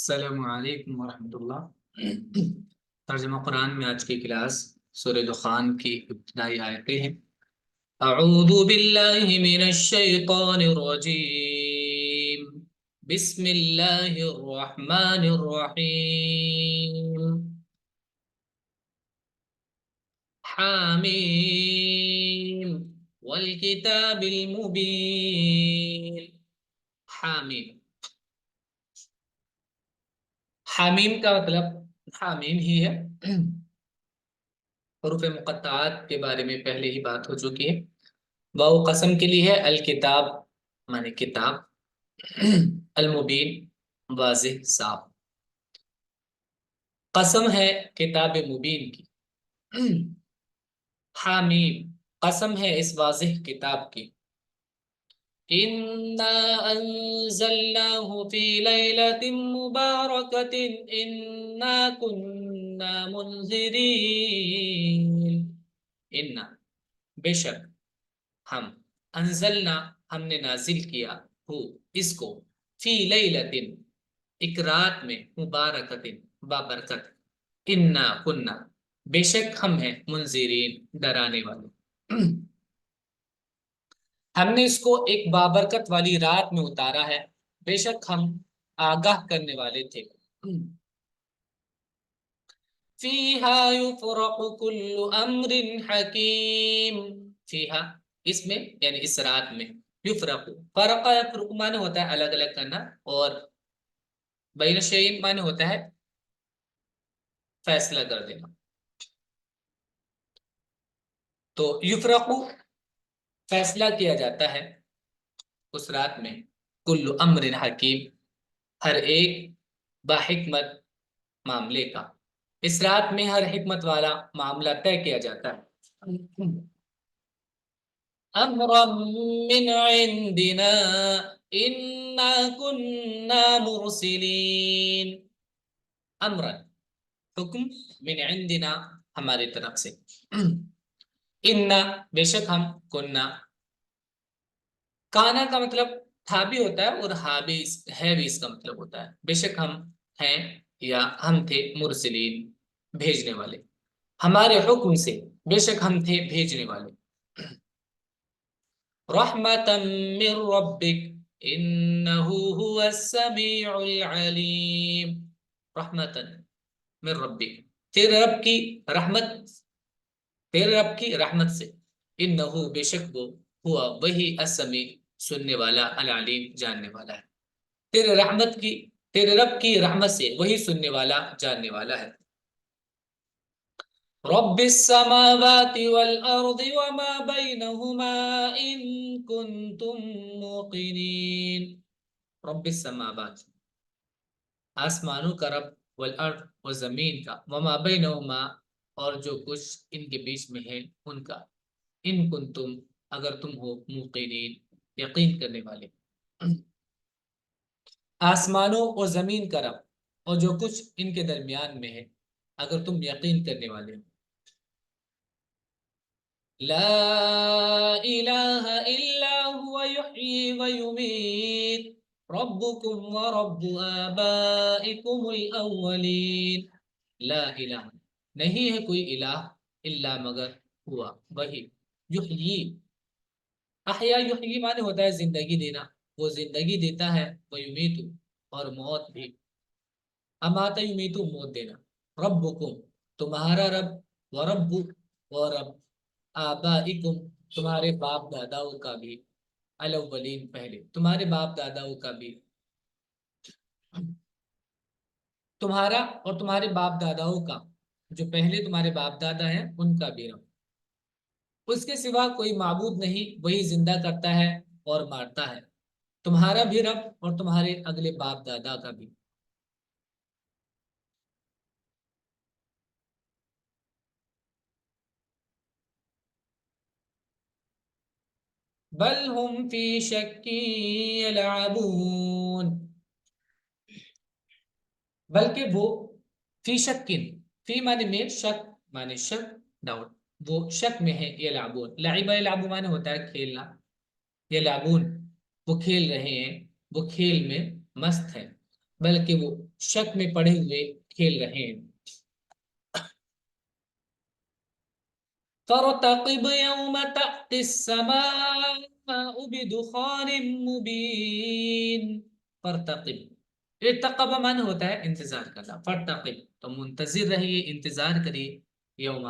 السلام علیکم ورحمۃ اللہ۔ ترجمہ قرآن میں آج کی کلاس سورہ دخان کی ابتدائی آیتیں ہیں۔ اعوذ باللہ من الشیطان الرجیم، بسم اللہ الرحمن الرحیم۔ حامیم والکتاب المبین۔ حامیم، حامیم کا مطلب حامیم ہی ہے۔ حروف مقطعات کے بارے میں پہلے ہی بات ہو چکی ہے۔ واو قسم کے لیے ہے، الکتاب مانے کتاب، المبین واضح صاف، قسم ہے کتاب مبین کی۔ حامیم قسم ہے اس واضح کتاب کی۔ انا انزلناه في ليلة مباركة انا كنا منذرين۔ انا بے شک ہم، انزلنا ہم نے نازل کیا، ہو اس کو، فی لیلۃ ایک رات میں، مبارکۃ بابرکت، انا کننا بے شک ہم ہیں، منذرین ڈرانے والے۔ ہم نے اس کو ایک بابرکت والی رات میں اتارا ہے، بے شک ہم آگاہ کرنے والے تھے۔ فیہا یفرق کل امر حکیم، فیہا اس میں یعنی اس رات میں، یفرق فرق یفرق معنی ہوتا ہے الگ الگ کرنا، اور بین الشیئین معنی ہوتا ہے فیصلہ کر دینا۔ تو یفرق فیصلہ کیا جاتا ہے اس رات میں، کل امر حکیم ہر ایک باحکمت معاملے کا، اس رات میں ہر حکمت والا معاملہ طے کیا جاتا ہے۔ امرا من عندنا انا كنا مرسلین، امرا حکم، من عندنا ہماری طرف سے، انا بے شک ہم، کننا کانا کا مطلب تھا بھی ہوتا ہے اور ہا بھی ہے بھی اس کا مطلب ہوتا ہے، بے شک ہم ہیں یا ہم تھے، مرسلین بھیجنے والے، ہمارے حکم سے بے شک ہم تھے بھیجنے والے۔ رحمتا من ربک انہ هو السمیع العلیم، رحمتا من ربک تیرے رب کی رحمت، تیرے رب کی رحمت سے، انہ بے شک وہ، ہوا وہی، السمیع سننے والا، العلیم جاننے والا ہے۔ تیرے رحمت کی، تیرے رب کی رحمت سے وہی سننے والا جاننے والا ہے۔ رب السماوات والارض وما بينهما ان كنتم موقنين، رب السماوات آسمانوں کا رب، والارض و زمین کا، وما بینہما اور جو کچھ ان کے بیچ میں ہے ان کا، ان کنتم اگر تم ہو، موقنین یقین کرنے والے۔ آسمانوں اور زمین کا رب اور جو کچھ ان کے درمیان میں ہے اگر تم یقین کرنے والے ہو۔ لا الہ الا هو یحیی ویمیت ربکم ورب آبائکم الاولین، لا الہ نہیں ہے کوئی الہ، الا مگر، ہوا وہی، یحیی احیا یحیی معنی ہوتا ہے زندگی دینا، وہ زندگی دیتا ہے، ویمیت اور موت بھی، امات یمیت موت دینا، ربکم تمہارا رب، ورب اور رب، آبائکم تمہارے باپ داداؤں کا بھی، الاولین پہلے تمہارے باپ داداؤں کا بھی، تمہارا اور تمہارے باپ داداؤں کا جو پہلے تمہارے باپ دادا ہیں ان کا بھی رب، اس کے سوا کوئی معبود نہیں، وہی زندہ کرتا ہے اور مارتا ہے، تمہارا بھی رب اور تمہارے اگلے باپ دادا کا بھی۔ بل ہم فی شک یلعبون، بلکہ وہ، فی شکن، فی معنی میں، شک معنی شک، ڈاؤٹ، وہ شک میں ہے، یلعبون لعب یلعب معنی ہوتا ہے کھیلنا، یلعبون وہ کھیل رہے ہیں، وہ کھیل میں مست ہے، بلکہ وہ شک میں پڑے ہوئے کھیل رہے ہیں. فارتقب يوم تأتي السماء بدخان مبين. فارتقب، ارتقب من ہوتا ہے انتظار کرنا. فارتقب تو منتظر رہیے، انتظار کریے. یوم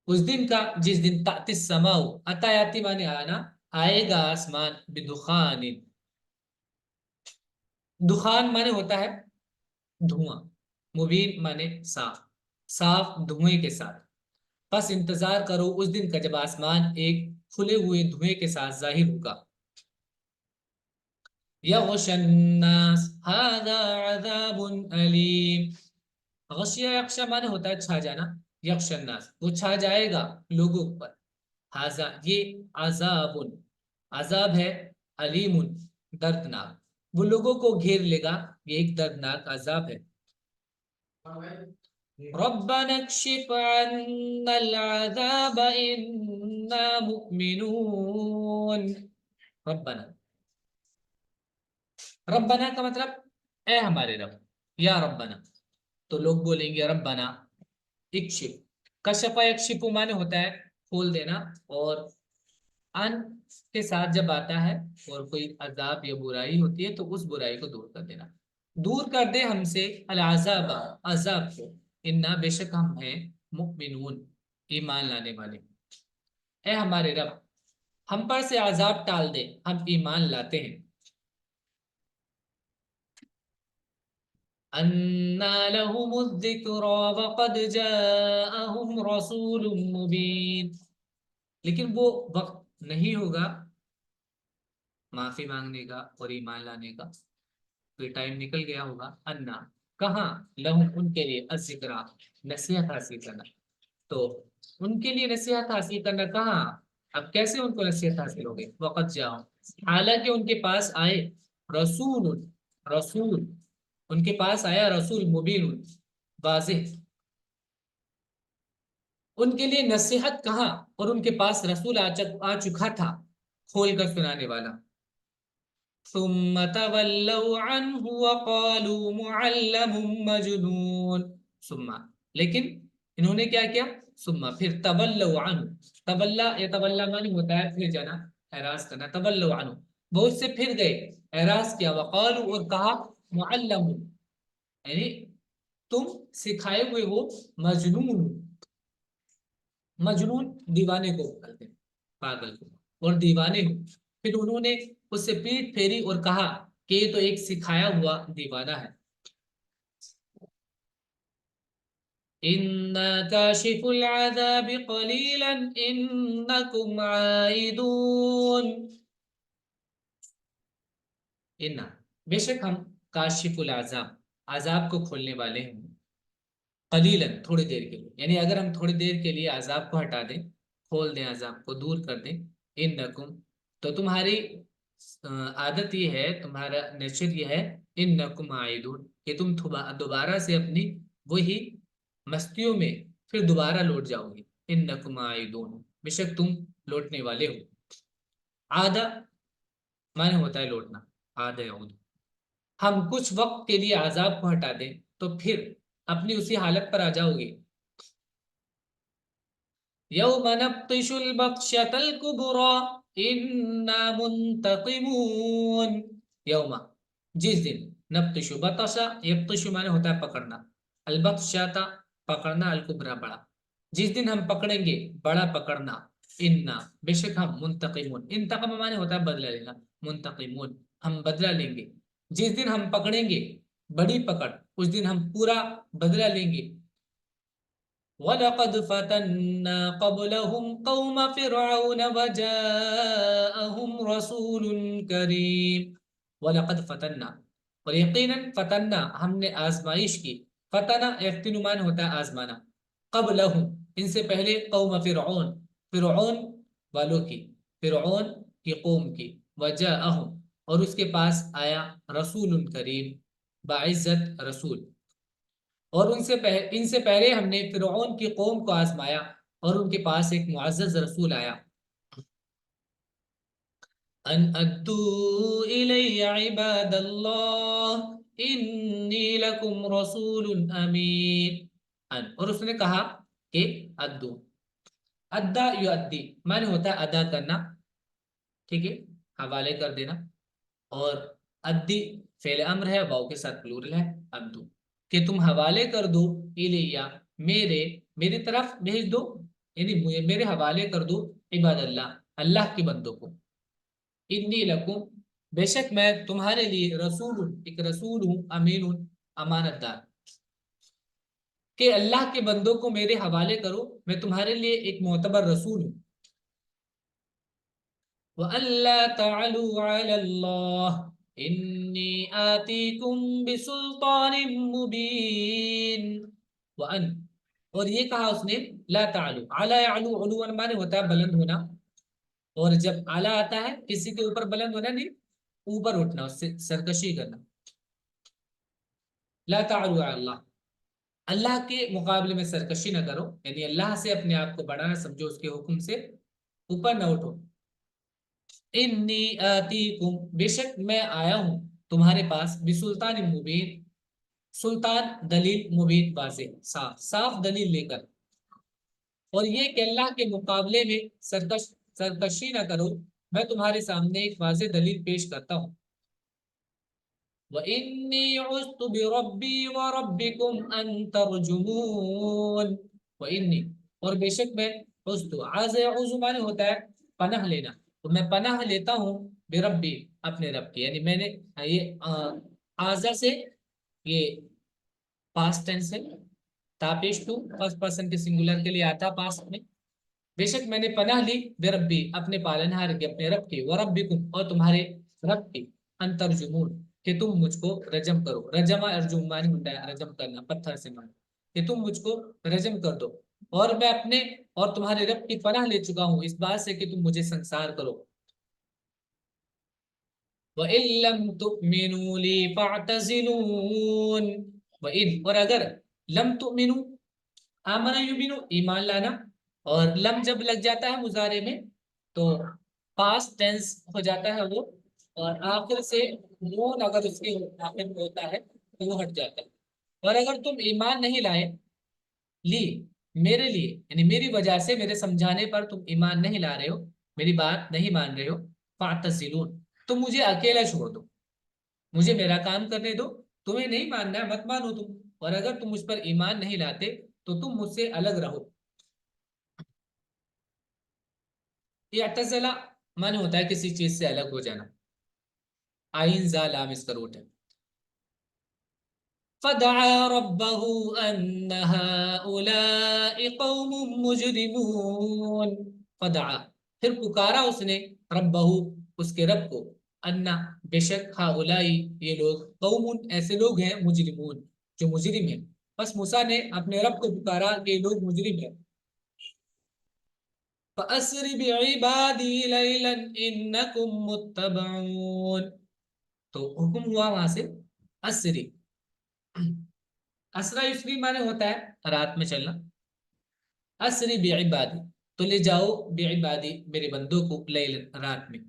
اس دن کا جس دن تأتی السماء، اتایاتی مانے آنا، آئے گا آسمان، بدخان، دخان مانے ہوتا ہے دھواں، مبین مانے صاف، صاف دھوئیں کے ساتھ. بس انتظار کرو اس دن کا جب آسمان ایک کھلے ہوئے دھوئیں کے ساتھ ظاہر ہوگا. یغشی الناس هذا عذاب علیم. غشیہ یغشی مانے ہوتا ہے چھا جانا، یغشی الناس وہ چھا جائے گا لوگوں پر. ہاذا یہ عذاب، عذاب ہے، علیم دردناک، وہ لوگوں کو گھیر لے گا، یہ ایک دردناک عذاب ہے. ربنا اکشف عنا العذاب انا مؤمنون. ربنا، ربنا کا مطلب اے ہمارے رب، یا ربنا. تو لوگ بولیں گے ربنا اکشف. کشف یکشف مانے ہوتا ہے کھول دینا، اور ان کے ساتھ جب آتا ہے اور کوئی عذاب یا برائی ہوتی ہے تو اس برائی کو دور کر دینا. دور کر دے ہم سے العذاب، عذاب کو، انا بے شک ہم ہیں مؤمنون ایمان لانے والے. اے ہمارے رب ہم پر سے عذاب ٹال دے، ہم ایمان لاتے ہیں. انا لهم الذکری وقد جاءهم رسول مبین. لیکن وہ وقت نہیں ہوگا معافی مانگنے کا اور ایمان لانے کا، کوئی ٹائم نکل گیا ہوگا. انا کہاں، لہم ان کے لیے، الذکرا نصیحت حاصل کرنا. تو ان کے لیے نصیحت حاصل کرنا کہاں، اب کیسے ان کو نصیحت حاصل ہوگی. وقت جاؤ حالانکہ ان کے پاس آئے، رسول، رسول ان کے پاس آیا، رسول مبین واضح. ان کے لیے نصیحت کہاں، اور ان کے پاس رسول آ چکا تھا کھول کر سنانے والا. ثم تولوا عنه وقالوا معلم مجنون. ثم لیکن انہوں نے کیا کیا، ثم پھر تولوا عنه. تولا یتولا معنی ہوتا ہے پھر جانا، اعراض کرنا. تولوا عنه بہت سے پھر گئے، اعراض کیا. وقالوا اور کہا، معلم یعنی تم سکھائے ہوئے ہو، مجنون، مجنون دیوانے کو کہتے ہیں، پاگل کو، اور دیوانے ہو. پھر انہوں نے اس سے پیٹ پھیری اور کہا کہ یہ تو ایک سکھایا ہوا دیوانہ ہے. اِنَّا كَاشِفُ الْعَذَابِ قَلِيلًا إِنَّكُمْ عَائِدُونَ. اِنَّا بے شک ہم، کاشف العذاب عذاب کو کھولنے والے ہیں، قلیلاً تھوڑی دیر کے لیے. یعنی اگر ہم تھوڑی دیر کے لیے عذاب کو ہٹا دیں، کھول دیں، عذاب کو دور کر دیں، انکم تو تمہاری عادت یہ ہے، تمہارا نیچر یہ ہے، انکم عائدون کہ تم دوبارہ سے اپنی وہی مستیوں میں پھر دوبارہ لوٹ جاؤ گے. انکم عائدون بے شک تم لوٹنے والے ہو. عادہ معنی ہوتا ہے لوٹنا، عادہ یعود. ہم کچھ وقت کے لیے عذاب کو ہٹا دیں تو پھر اپنی اسی حالت پر آ جاؤ گے. یوم نبطش البطشۃ الکبریٰ انا منتقمون. یوم جس دن، نبطش بطشا یبطش معنی ہوتا ہے پکڑنا، البطشۃ پکڑنا، الکبریٰ بڑا. جس دن ہم پکڑیں گے، بڑا پکڑنا. انا بے شک ہم، منتقمون انتقم معنی ہوتا ہے بدلہ لینا، منتقمون ہم بدلہ لیں گے. جس دن ہم پکڑیں گے بڑی پکڑ، اس دن ہم پورا بدلہ لیں گے. وَلَقَدْ فَتَنَّا قَبْلَهُمْ قَوْمَ فِرْعَوْنَ وَجَاءَهُمْ رَسُولٌ كَرِيمٌ. وَلَقَدْ فَتَنَّا اور یقیناً فتنا ہم نے آزمائش کی. فتنا افتنمان ہوتا ہے آزمانا. قبلہم ان سے پہلے، قوم فرعون فرعون والوں کی، فرعون کی قوم کی. وجاءہم اور اس کے پاس آیا، رسول کریم باعزت رسول. اور ان سے پہلے ہم نے فرعون کی قوم کو آزمایا اور ان کے پاس ایک معزز رسول آیا. ان ادو الی عباد اللہ انی لکم رسول امین، اور اس نے کہا کہ ادو، ادا یؤدی معنی ہوتا ہے ادا کرنا، ٹھیک ہے، حوالے کر دینا، اور ادی فعل امر ہے، واو کے ساتھ پلورل ہے، ادو، کہ تم حوالے کر دو، الیہ میری طرف بھیج دو، یعنی میرے حوالے کر دو، عباد اللہ اللہ کے بندوں کو، انی لکم بے شک میں تمہارے لیے رسول ایک رسول ہوں، امین امانت دار، کہ اللہ کے بندوں کو میرے حوالے کرو، میں تمہارے لیے ایک معتبر رسول ہوں، وَأَلَّا تَعْلُوا عَلَى اللَّهِ إِنِّي آتِيكُمْ بِسُلْطَانٍ مُبِينٍ وَأَن، اور یہ کہا اس نے لا تعلو، علا یعلو علوا مانے ہوتا ہے بلند ہونا، اور جب اعلیٰ آتا ہے کسی کے اوپر بلند ہونا نہیں، اوپر اٹھنا، اس سے سرکشی کرنا، لا تعلو علی اللہ، اللہ کے مقابلے میں سرکشی نہ کرو، یعنی اللہ سے اپنے آپ کو بڑا نہ سمجھو، اس کے حکم سے اوپر نہ اٹھو، انی آتیکم بے شک میں آیا ہوں تمہارے پاس، بسلطان مبین سلطان دلیل مبین واضح صاف صاف دلیل لے کر، اور یہ کہ اللہ کے مقابلے میں سرکشی نہ کرو، میں تمہارے سامنے ایک واضح دلیل پیش کرتا ہوں، وَإِنِّي عُذْتُ بِرَبِّي وَرَبِّكُمْ أَن تَرْجُمُونَ وَإِنِّي اور بے شک میں عُذْتُ، عُذْ مانے ہوتا ہے پناہ لینا، تو میں پناہ لیتا ہوں بربی اپنے رب کی، یعنی میں نے یہ آزا سے یہ پاسٹ ٹینس ہے، تاپیش ٹو فرسٹ پرسن کے سنگولر کے لیے آتا پاسٹ میں، بے شک میں نے پناہ لی بربی اپنے پالنہار کی، اپنے رب کی، وربکم اور تمہارے رب کی، ان ترجمون کہ تم مجھ کو رجم کرو، رجم ارجم معنی ہوتا ہے رجم کرنا، پتھر سے معنی، کہ تم مجھ کو رجم کر دو، اور میں اپنے اور تمہارے رب کی پناہ لے چکا ہوں اس بات سے کہ تم مجھے سنسار کرو، وَإِن لَّمْ تُؤْمِنُوا لِي فَاعْتَزِلُونِ وَإِن اور اگر لم تؤمنوا آمنا یؤمنو ایمان لانا، اور لم جب لگ جاتا ہے مضارع میں تو پاسٹ ٹینس ہو جاتا ہے وہ، اور آخر سے نون اگر اس کے آخر میں ہوتا ہے تو وہ ہٹ جاتا ہے، اور اگر تم ایمان نہیں لائے لی میرے لیے، یعنی میری وجہ سے میرے سمجھانے پر تم ایمان نہیں لا رہے ہو، میری بات نہیں مان رہے ہو، فاعتزلون تو مجھے اکیلا چھوڑ دو، مجھے میرا کام کرنے دو، تمہیں نہیں ماننا ہے مت مانو تم، اور اگر تم مجھ پر ایمان نہیں لاتے تو تم مجھ سے الگ رہو، اعتزلہ من ہوتا ہے کسی چیز سے الگ ہو جانا، آئین زا لام اس کا روٹ ہے، فدعا ربه ان هؤلاء قوم مجرمون، فدعا پھر پکارا اس نے، ربہ اس کے رب کو، انا بے شک ہؤلاء یہ لوگ، قوم ایسے لوگ ہیں، مجرمون جو مجرم ہیں، بس موسیٰ نے اپنے رب کو پکارا کہ یہ لوگ مجرم ہیں، فَأَسْرِ بِعِبَادِي لَيْلًا إِنَّكُمْ مُتَّبَعُونَ تو حکم ہوا وہاں سے اسری، اسرا یسری مانے ہوتا ہے رات میں چلنا، اسری بعبادی تو لے جاؤ بعبادی میرے بندوں کو، لیلا رات میں،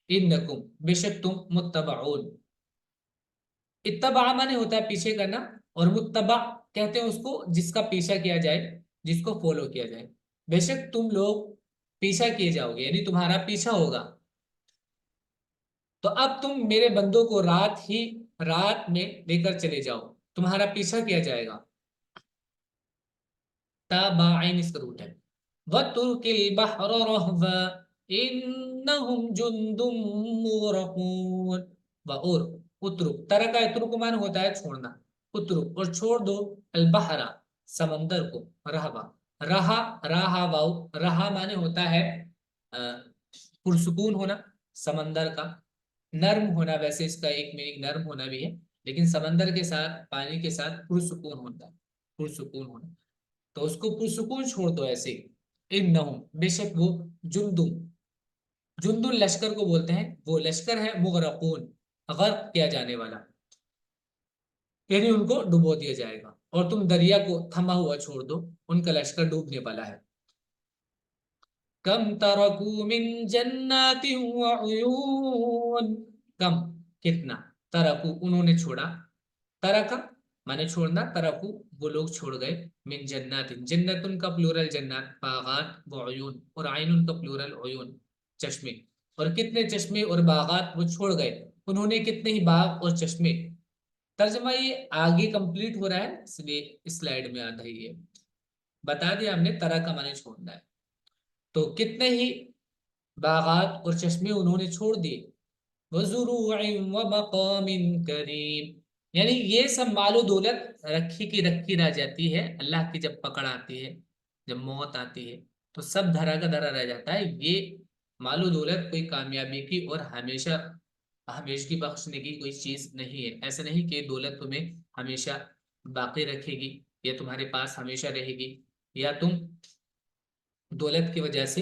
انکم بے شک تم، متبعون اتبع مانے ہوتا ہے پیچھے کرنا، اور متبع کہتے ہیں اس کو جس کا پیچھا کیا جائے، جس کو فالو کیا جائے، بے شک تم لوگ پیچھا کیے جاؤ گے، یعنی تمہارا پیچھا ہوگا، تو اب تم میرے بندوں کو رات میں لے کر چلے جاؤ، تمہارا پیچھا کیا جائے گا، تابعین اس کا روٹ ہے، وَتُرْكِ الْبَحْرَ رَهْوًا إِنَّهُمْ جُنْدٌ مُغْرَقُونَ اور اترک، ترک اترک مان ہوتا ہے چھوڑنا، اترک اور چھوڑ دو، البحر سمندر کو، رہوا رہا راہا واؤ، رہا مانے ہوتا ہے پرسکون ہونا، سمندر کا نرم ہونا، ویسے اس کا ایک میننگ نرم ہونا بھی ہے، لیکن سمندر کے ساتھ پانی کے ساتھ پرسکون ہوتا ہے، پرسکون ہونا، تو اس کو پرسکون چھوڑ دو ایسے، انہم بے شک وہ، جندن لشکر کو بولتے ہیں، وہ لشکر ہے، مغرقون غرق کیا جانے والا، یعنی ان کو ڈبو دیا جائے گا، اور تم دریا کو تھما ہوا چھوڑ دو، ان کا لشکر ڈوبنے والا ہے، کم ترکو من جنات وعیون، کم کتنا، ترکو انہوں نے چھوڑا، ترکا مانے چھوڑنا، ترکو وہ لوگ چھوڑ گئے، من جنات جنت ان کا پلورل جنات، باغات، وعیون اور عین ان کا پلورل عیون چشمے، اور کتنے چشمے اور باغات وہ چھوڑ گئے، انہوں نے کتنے ہی باغ اور چشمے۔ ترجمہ یہ آگے کمپلیٹ ہو رہا ہے اس لیے اس سلائیڈ میں آتا ہی ہے، بتا دیا ہم نے طرح کا معنی چھوڑنا ہے، تو کتنے ہی باغات اور چشمے انہوں نے چھوڑ دیے، وزروع ومقام کریم، یعنی یہ سب مال و دولت رکھی کی رکھی رہ جاتی ہے، اللہ کی جب پکڑ آتی ہے، جب موت آتی ہے تو سب دھرا کا دھرا رہ جاتا ہے، یہ مال و دولت کوئی کامیابی کی اور ہمیشہ ہمیشگی بخشنے کی کوئی چیز نہیں ہے، ایسا نہیں کہ دولت تمہیں ہمیشہ باقی رکھے گی یا تمہارے پاس ہمیشہ رہے گی یا تم دولت کی وجہ سے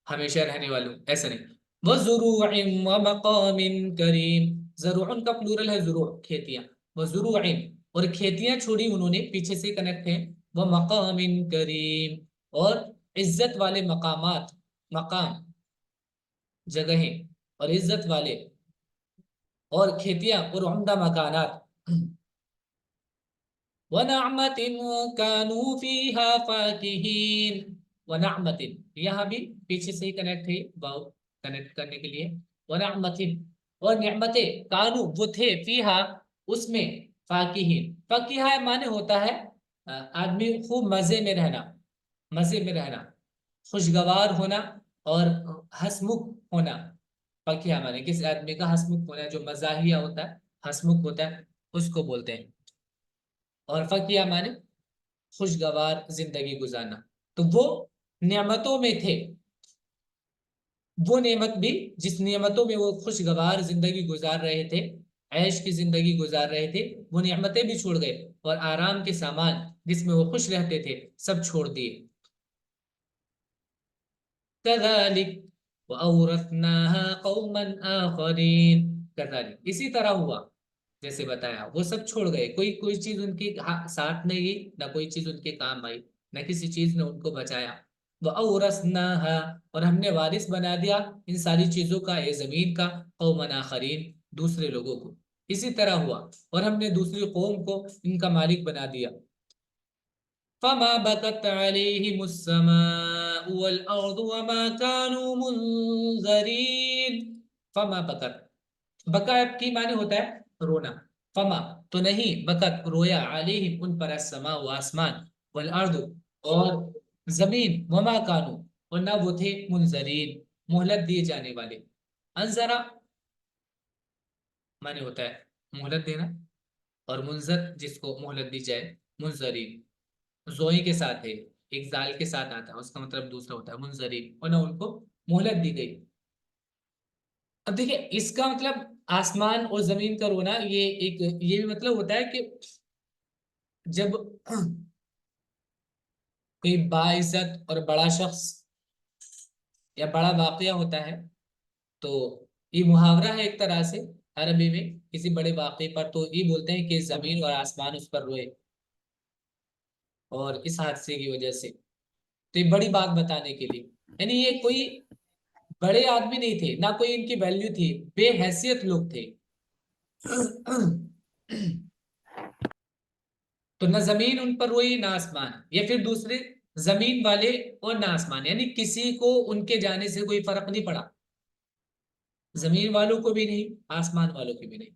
ہمیشہ رہنے والوں، ایسا نہیں۔ وزروع ومقام کریم، زروع کا پلورل ہے زروع کھیتیاں، وزروع اور کھیتیاں چھوڑی انہوں نے، پیچھے سے کنیکٹ ہیں، ومقام کریم اور عزت والے مقامات، مقام جگہیں اور عزت والے اور کھیتیاں اور عمدہ مکانات، وَنَعْمَةٍ كَانُوا فِيهَا فَاكِهِينَ، وَنَعْمَةٍ یہاں بھی پیچھے سے ہی کنیکٹ ہے، واو کنیکٹ کرنے کے لیے، وَنَعْمَةٍ اور نعمتیں، کانو وہ تھے، فیہا اس میں، فاکہین، فاکہہ معنی ہوتا ہے آدمی خوب مزے میں رہنا، مزے میں رہنا، خوشگوار ہونا اور ہسمکھ ہونا، فاکہہ معنی کس آدمی کا ہسمکھ ہونا، جو مزاحیہ ہوتا ہے، ہسمکھ ہوتا ہے، اس کو بولتے ہیں، اور فاکہہ معنی خوشگوار زندگی گزارنا، تو وہ نعمتوں میں تھے، وہ نعمت بھی جس نعمتوں میں وہ خوشگوار زندگی گزار رہے تھے، عیش کی زندگی گزار رہے تھے، وہ نعمتیں بھی چھوڑ گئے اور آرام کے سامان جس میں وہ خوش رہتے تھے سب چھوڑ دیے۔ كذلك وأورثناها قوما آخرين، كذلك اسی طرح ہوا جیسے بتایا، وہ سب چھوڑ گئے، کوئی چیز ان کے ساتھ نہیں گئی، نہ کوئی چیز ان کے کام آئی، نہ کسی چیز نے ان کو بچایا، وَأَوْرَثْنَاهَا اور ہم نے وارث بنا دیا ان ساری چیزوں کا، اے زمین کا، قوما آخرین دوسرے لوگوں کو، اسی طرح ہوا اور ہم نے دوسری قوم کو ان کا مالک بنا دیا۔ فَمَا بَكَتْ عَلَيْهِمُ السَّمَاءُ وَالْأَرْضُ وَمَا كَانُوا مُنذَرِينَ، فَمَا بَكَتْ، بکا کی معنی ہوتا ہے رونا، فما تو نہیں، بکت رویا، علیہم ان پر، السماء و آسمان، والارض اور زمین، وما کانو اور نہ وہ تھے، منذرین مہلت دیے جانے والے، انذرا معنی ہوتا ہے مہلت دینا، اور منذر جس کو مہلت دی جائے، منذرین زوئی کے ساتھ ہے، ایک زال کے ساتھ آتا ہے، اس کا مطلب دوسرا ہوتا ہے منذرین، اور نہ ان کو مہلت دی گئی۔ اب دیکھیں اس کا مطلب آسمان اور زمین کا رونا، یہ بھی مطلب ہوتا ہے کہ جب کوئی باعزت اور بڑا شخص یا بڑا واقعہ ہوتا ہے تو یہ محاورہ ہے ایک طرح سے عربی میں، کسی بڑے واقعے پر تو یہ بولتے ہیں کہ زمین اور آسمان اس پر روئے، اور اس حادثے کی وجہ سے، تو یہ بڑی بات بتانے کے لیے، یعنی یہ کوئی بڑے آدمی نہیں تھے، نہ کوئی ان کی ویلیو تھی، بے حیثیت لوگ تھے، تو نہ زمین ان پر روئی نہ آسمان، یا پھر دوسرے زمین والے اور نہ آسمان، یعنی کسی کو ان کے جانے سے کوئی فرق نہیں پڑا، زمین والوں کو بھی نہیں، آسمان والوں کو بھی نہیں،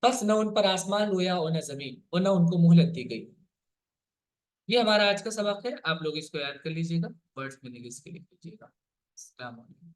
بس نہ ان پر آسمان رویا اور نہ زمین، اور نہ ان کو مہلت دی گئی۔ یہ ہمارا آج کا سبق ہے، آپ لوگ اس کو یاد کر لیجیے گا، ورڈز میں اس کے لکھ لیجیے گا۔ السلام علیکم۔